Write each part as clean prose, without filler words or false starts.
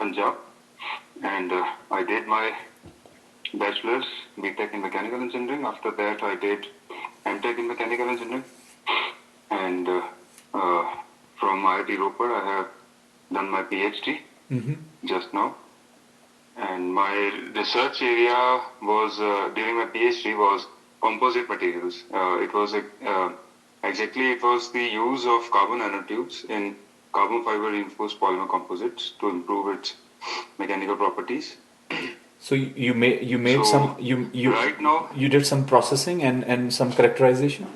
Punjab, and I did my bachelor's BTech in mechanical engineering. After that, I did MTech in mechanical engineering, and from IIT Ropar, I have done my PhD just now. And my research area was during my PhD was composite materials. It was the use of carbon nanotubes in carbon fiber reinforced polymer composites to improve its mechanical properties. So you made So, some you right now you did some processing and some characterization.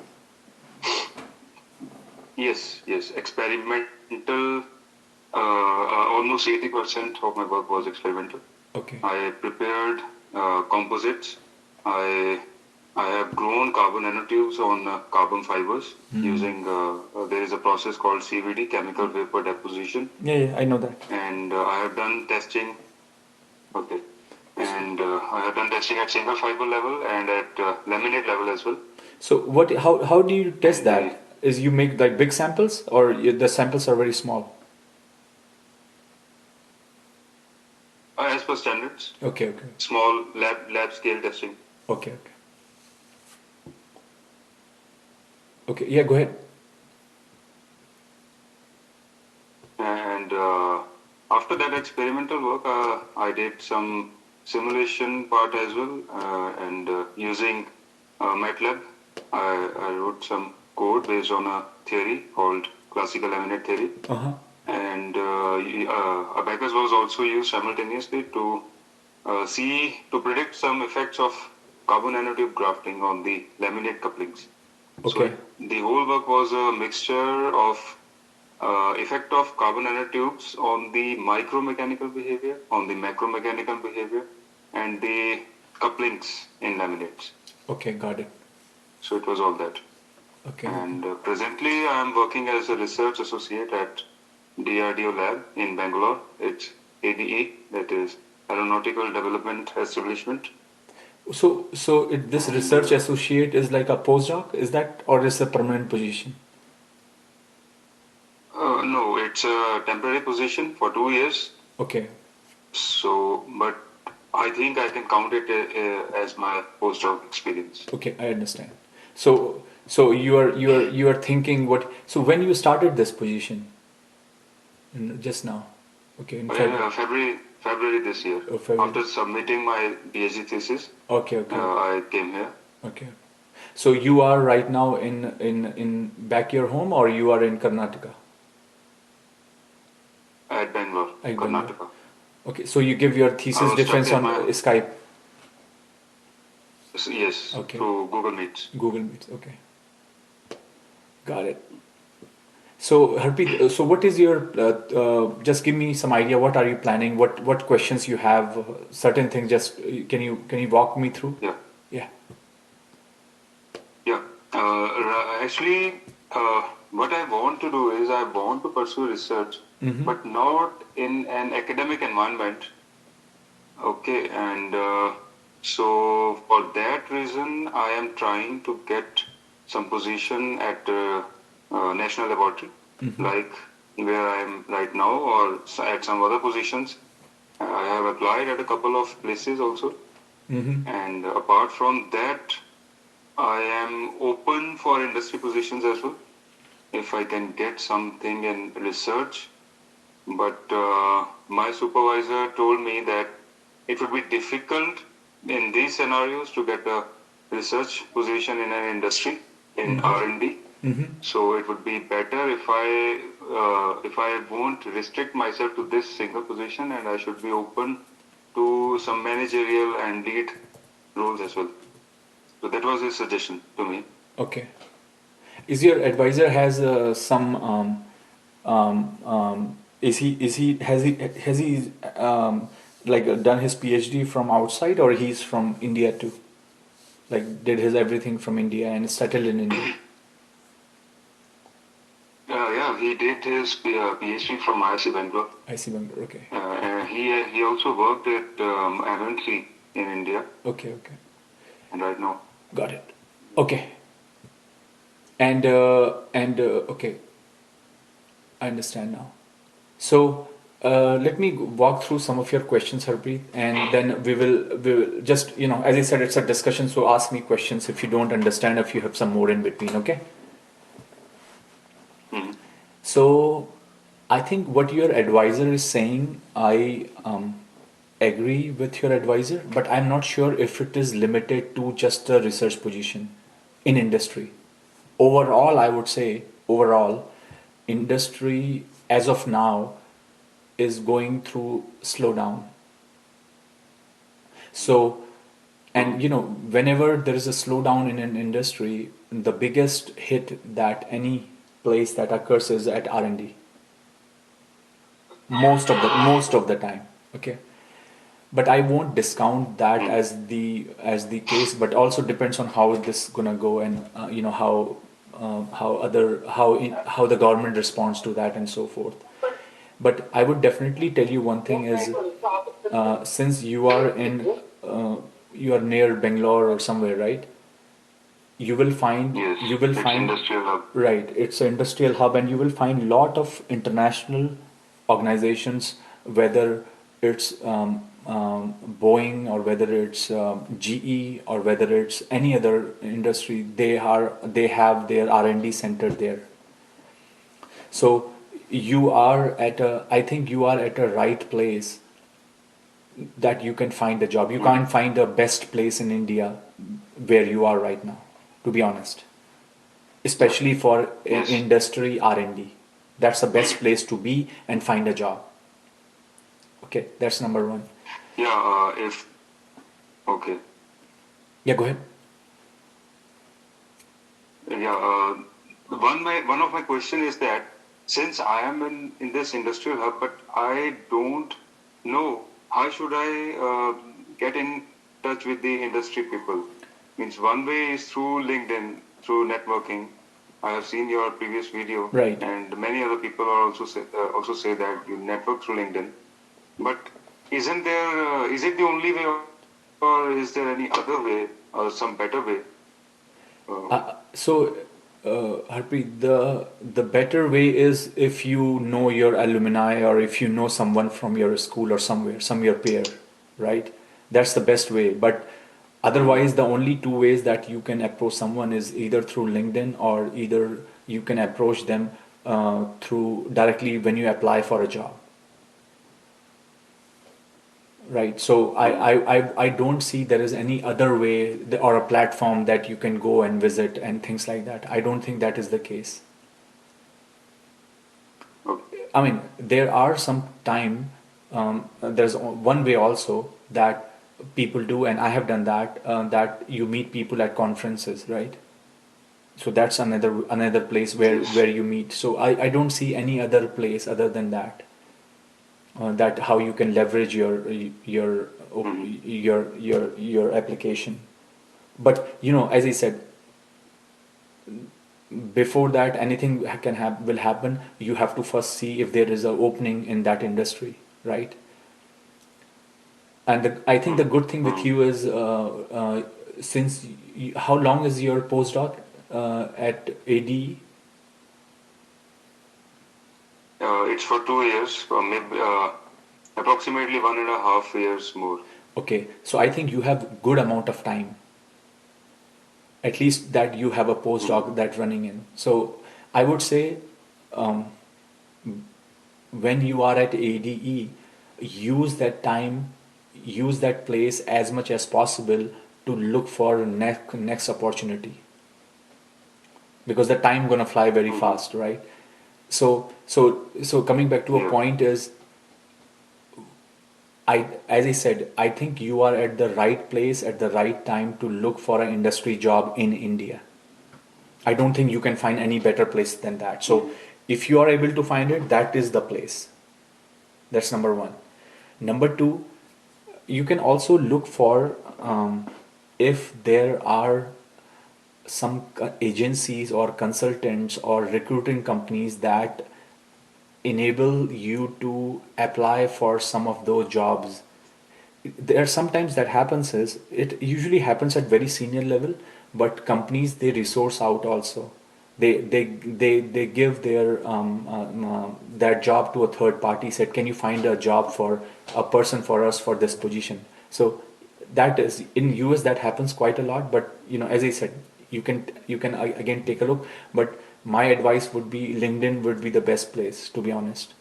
yes, experimental. Almost 80% of my work was experimental. Okay. I prepared composites. I have grown carbon nanotubes on carbon fibers using. There is a process called CVD, chemical vapor deposition. Yeah, I know that. And I have done testing. Okay. And I have done testing at single fiber level and at laminate level as well. So how do you test that? Is you make like big samples or the samples are very small? As per standards. Okay. Small lab scale testing. Okay. Okay, yeah, go ahead. And after that experimental work, I did some simulation part as well, and using MATLAB, I wrote some code based on a theory called classical laminate theory. And abacus was also used simultaneously to predict some effects of carbon nanotube grafting on the laminate couplings. Okay. So the whole work was a mixture of effect of carbon nanotubes on the micromechanical behavior, on the macromechanical behavior, and the couplings in laminates. Okay, got it. So it was all that. Okay. And presently I am working as a research associate at DRDO lab in Bangalore. It's ADE, that is Aeronautical Development Establishment. So this research associate is like a postdoc, is that, or is a permanent position? No, it's a temporary position for 2 years. Okay. So, but I think I can count it as my postdoc experience. Okay, I understand. So you are thinking what? So when you started this position? Just now. Okay, in February this year. Oh, February. After submitting my PhD thesis. Okay. I came here. Okay. So you are right now in back your home, or you are in Karnataka? At Bangalore, Karnataka. Okay, so you give your thesis defense on Skype? Yes, okay. Through Google Meets. Google Meets, okay. Got it. So Harpreet, so what is your, just give me some idea, what are you planning, what questions you have, certain things, just can you walk me through? Yeah. Actually, what I want to do is I want to pursue research, but not in an academic environment. Okay, and so for that reason, I am trying to get some position at National Laboratory, like where I am right now, or at some other positions. I have applied at a couple of places also. And apart from that, I am open for industry positions as well, if I can get something in research. But my supervisor told me that it would be difficult in these scenarios to get a research position in an industry, in R&D. So it would be better if I won't restrict myself to this single position, and I should be open to some managerial and lead roles as well. So that was his suggestion to me. Okay. Is your advisor has some has he like done his PhD from outside, or he's from India too? Like did his everything from India and settled in India? Yeah, he did his PhD from IIT Bangalore. IIT Bangalore, okay. He also worked at MNC in India. Okay. And right now. Got it. Okay. And okay, I understand now. So Let me walk through some of your questions, Harpreet, and then we will just, as I said, it's a discussion, so ask me questions if you don't understand, if you have some more in between, okay? Mhm. So I think what your advisor is saying, I agree with your advisor, but I'm not sure if it is limited to just a research position in industry. Overall, I would say, overall, industry as of now is going through slowdown. So, and Mhm. whenever there is a slowdown in an industry, the biggest hit that any place that occurs is at R&D. Most of the time, okay. But I won't discount that Mhm. as the case. But also depends on how this gonna go, and how the government responds to that and so forth. But I would definitely tell you one thing is, since uh, you are near Bangalore or somewhere, right? You will find Yes, you will it's find industrial hub. right, it's an industrial hub, and you will find lot of international organizations, whether it's Boeing, or whether it's GE, or whether it's any other industry. They have their R&D center there. So I think you are at a right place, that you can find a job. You Mhm. can't find a best place in India where you are right now, to be honest, Yeah. especially for Yes. industry R&D. That's the best place to be and find a job. Okay, that's number one. Yeah. If okay. Yeah, go ahead. Yeah. One of my question is that since I am in this industrial hub, but I don't know how should I get in touch with the industry people. Means one way is through LinkedIn, through networking. I have seen your previous video, Right. and many other people are also say that you network through LinkedIn. But isn't there? Is it the only way, or is there any other way or some better way? Uh, So, Harpreet, the better way is if you know your alumni, or if you know someone from your school or somewhere, some your peer, right? That's the best way. But mm, otherwise, the only two ways that you can approach someone is either through LinkedIn, or either you can approach them through directly when you apply for a job. Right. So mm, I don't see there is any other way, or a platform that you can go and visit and things like that. I don't think that is the case. okay. I mean, there are some time, there's one way also that people do, and I have done that, that you meet people at conferences, right? So that's another place where Yes. you meet. So I don't see any other place other than that, that how you can leverage your Mm-hmm. your application. But as I said, before that anything will happen, you have to first see if there is a opening in that industry, right? And I think the good thing with Mm-hmm. you is, since how long is your postdoc at AD? It's for 2 years, or maybe approximately 1.5 years more. Okay, so I think you have good amount of time, at least that you have a Mm-hmm. postdoc that running in. So I would say, um, when you are at ADE, use that time, use that place as much as possible to look for next opportunity, because the time gonna fly very Mm-hmm. fast, right? So coming back to a Yeah. point is, as I said, I think you are at the right place at the right time to look for an industry job in India. I don't think you can find any better place than that. So Mm-hmm. if you are able to find it, that is the place. That's number one. Number two, you can also look for, if there are some agencies or consultants or recruiting companies that enable you to apply for some of those jobs. There are sometimes that happens is, it usually happens at very senior level, but companies they resource out also. They give their job to a third party. Said, can you find a job for a person for us for this position? So that is in US that happens quite a lot. But as I said, you can again take a look. But my advice would be LinkedIn would be the best place, to be honest.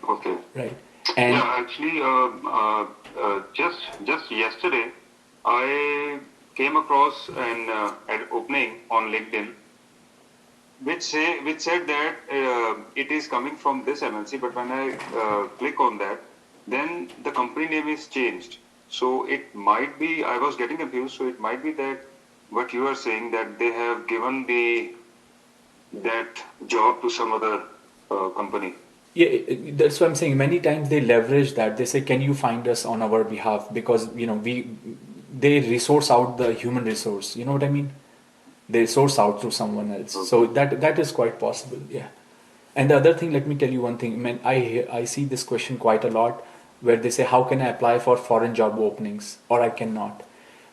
Okay. Right. And Yeah, actually, just yesterday, I came across an opening on LinkedIn, which said that it is coming from this MNC. But when I click on that, then the company name is changed. So it might be, I was getting confused. So it might be that what you are saying, that they have given that job to some other company. yeah, that's what I'm saying. Many times they leverage that. They say, "Can you find us on our behalf?" Because they resource out the human resource. You know what I mean? They source out to someone else. Okay. So that is quite possible. Yeah. And the other thing, let me tell you one thing. Man, I see this question quite a lot, where they say, "How can I apply for foreign job openings?" or "I cannot."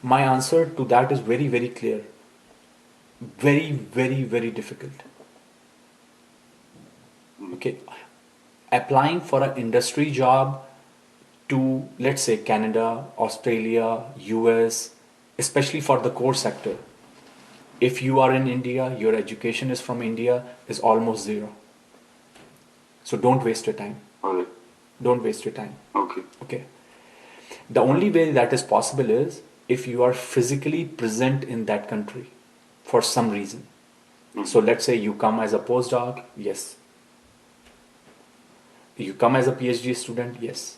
My answer to that is very, very clear. Very, very, very difficult. Okay. Applying for an industry job to, let's say, Canada, Australia, US, especially for the core sector. If you are in India, your education is from India, is almost zero. So don't waste your time. All right. Don't waste your time. Okay. Okay. The only way that is possible is if you are physically present in that country for some reason. So let's say you come as a postdoc, yes. You come as a PhD student, yes.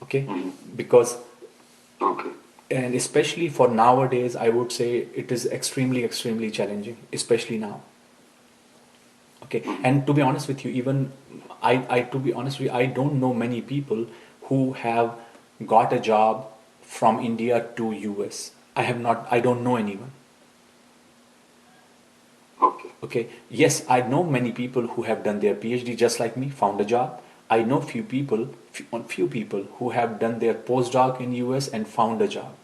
Okay? Because, Okay. and especially for nowadays, I would say it is extremely, extremely challenging, especially now. Okay? And to be honest with you, even to be honest with you, I don't know many people who have got a job from India to US. I don't know anyone. Okay. Okay. Yes, I know many people who have done their PhD just like me, found a job. I know few people who have done their postdoc in US and found a job.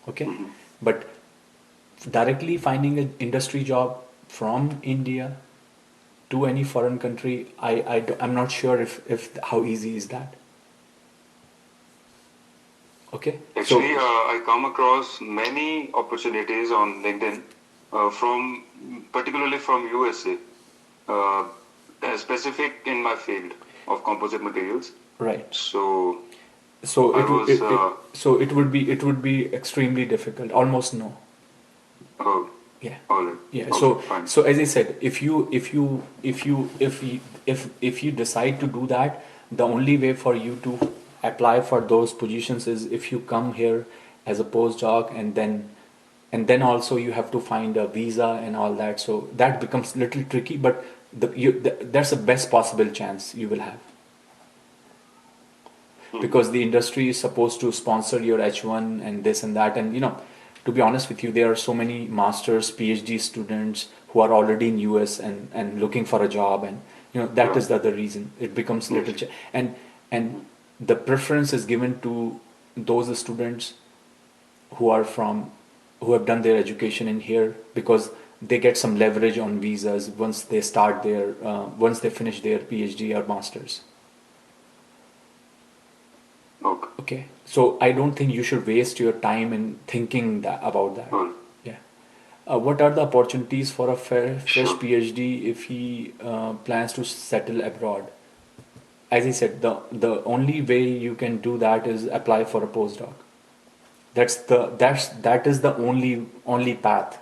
Okay. But directly finding an industry job from India to any foreign country, I'm not sure if how easy is that. Okay. Actually, I come across many opportunities on LinkedIn particularly from USA, uh, specific in my field of composite materials. Right. So So I was, it would be extremely difficult, almost no. oh, Yeah. all right. Yeah. Okay, So fine. as I said, if you decide to do that, the only way for you to apply for those positions is if you come here as a postdoc, and then also you have to find a visa and all that. So that becomes a little tricky, but that's the best possible chance you will have, because the industry is supposed to sponsor your H1 and this and that. And to be honest with you, there are so many masters, PhD students who are already in US and looking for a job, and that is the other reason it becomes little and the preference is given to those students who are from who have done their education in here, because they get some leverage on visas once they start their once they finish their PhD or masters. Okay. Okay, so I don't think you should waste your time in thinking about that. All right. Yeah. What are the opportunities for a fresh Sure. PhD if he plans to settle abroad? As I said, the only way you can do that is apply for a postdoc. That is the only path.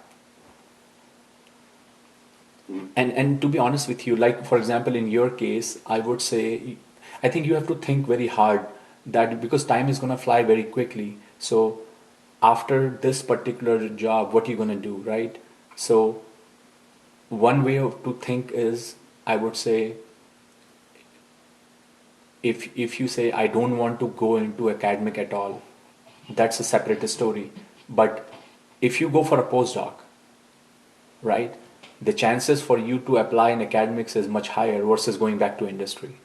And to be honest with you, like for example in your case, I would say, I think you have to think very hard, that because time is going to fly very quickly. So after this particular job, what are you going to do, right? So one way to think is, I would say, if you say I don't want to go into academic at all, that's a separate story. But if you go for a postdoc, right, the chances for you to apply in academics is much higher versus going back to industry.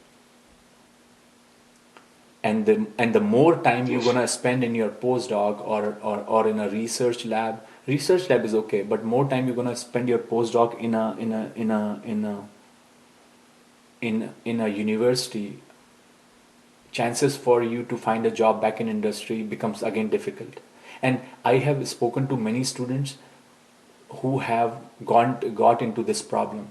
and the more time you're Yes. gonna spend in your postdoc or in a research lab is okay, but more time you're gonna spend your postdoc in a university, chances for you to find a job back in industry becomes again difficult. And I have spoken to many students who have got into this problem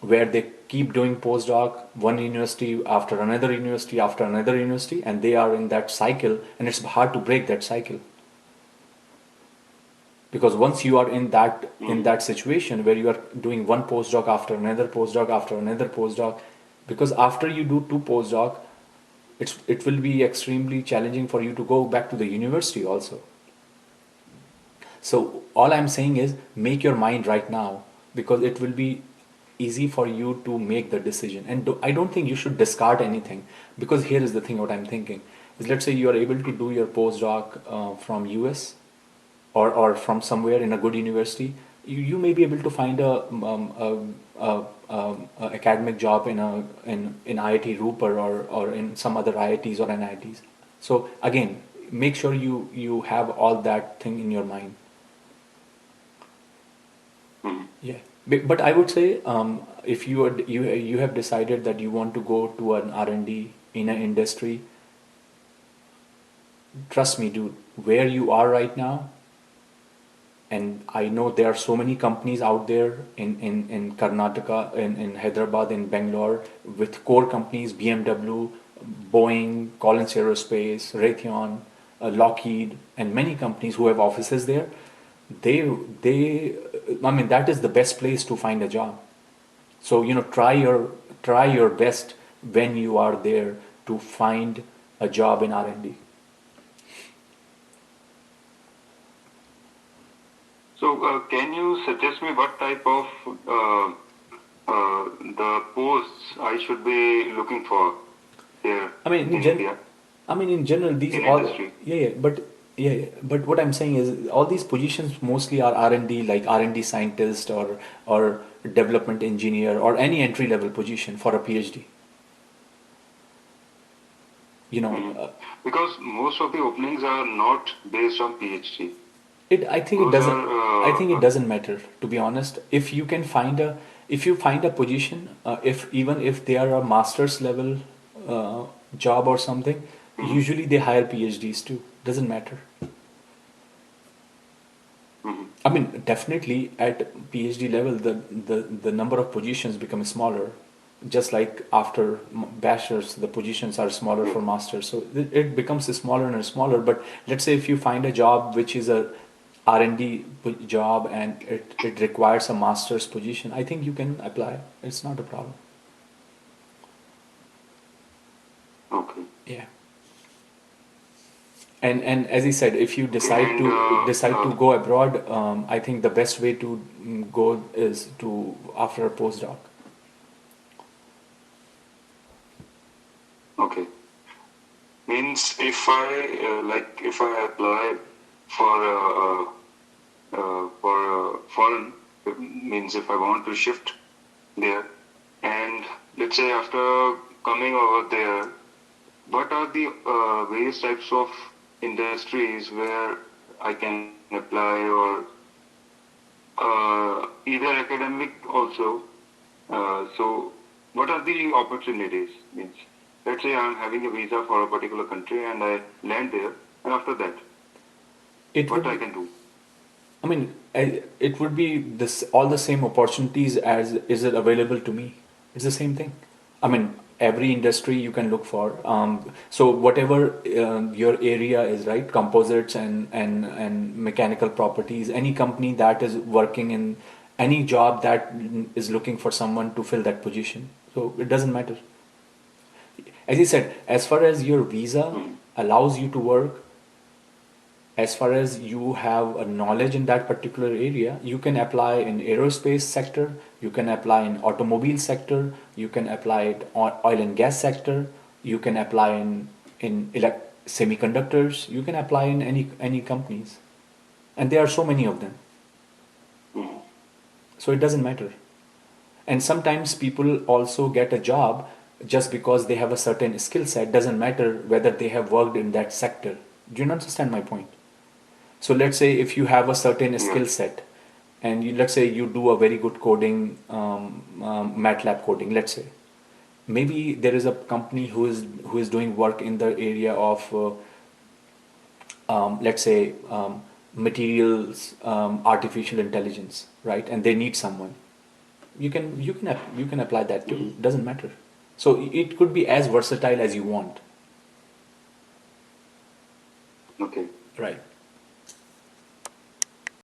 where they keep doing postdoc one university after another university, and they are in that cycle, and it's hard to break that cycle. Because once you are in that situation where you are doing one postdoc after another postdoc, because after you do two postdoc, it will be extremely challenging for you to go back to the university also. So all I'm saying is make your mind right now, because it will be easy for you to make the decision. And I don't think you should discard anything, because here is the thing. What I'm thinking is, let's say you are able to do your postdoc from US or from somewhere in a good university. You may be able to find a academic job in IIT Ropar or in some other IITs or NITs. So again, make sure you have all that thing in your mind. Yeah, but I would say if you have decided that you want to go to an R&D in an industry, trust me, dude, where you are right now, and I know there are so many companies out there in Karnataka, in Hyderabad, in Bangalore, with core companies, BMW, Boeing, Collins Aerospace, Raytheon, Lockheed, and many companies who have offices there. They, I mean, that is the best place to find a job. So, try your best when you are there to find a job in R&D. So, can you suggest me what type of the posts I should be looking for here I mean, in India in general, these in all, industry? but what I'm saying is all these positions mostly are R&D, like R&D scientist or development engineer or any entry level position for a PhD. You know, Mhm. Because most of the openings are not based on PhD. I think it Those doesn't. are I think it doesn't matter, to be honest. If you find a position, if even if they are a master's level uh, job or something, mhm, usually they hire PhDs too. Doesn't matter. mhm. I mean, definitely at PhD level, the number of positions become smaller. Just like after bachelor's, the positions are smaller Yes. for masters. So it becomes smaller and smaller. But let's say if you find a job which is a R&D job and it requires a master's position, I think you can apply. It's not a problem. Okay. Yeah. And as he said, if you Okay. And decide to go abroad, I think the best way to go is to after a postdoc. okay. Means if I apply for foreign, means if I want to shift there, and let's say after coming over there, what are the various types of industries where I can apply, or either academic also? So, what are the opportunities? Means, let's say I'm having a visa for a particular country and I land there, and after that, It what would I be, can do? I mean, it would be this all the same opportunities as is it available to me. It's the same thing. I mean, every industry you can look for. So whatever your area is, right? Composites and mechanical properties. Any company that is working in any job that is looking for someone to fill that position. So it doesn't matter. As he said, as far as your visa Hmm. allows you to work, as far as you have a knowledge in that particular area, you can apply in aerospace sector, you can apply in automobile sector, you can apply it on oil and gas sector, you can apply in semiconductors, you can apply in any companies, and there are so many of them. Hmm. So it doesn't matter. And sometimes people also get a job just because they have a certain skill set doesn't matter whether they have worked in that sector. Do you understand my point? So let's say if you have a certain Yeah. skill set, and let's say you do a very good coding, MATLAB coding, let's say. Maybe there is a company who is doing work in the area of let's say materials, artificial intelligence, right? And they need someone. You can apply that too. Mhm. Doesn't matter. So it could be as versatile as you want. Okay. Right.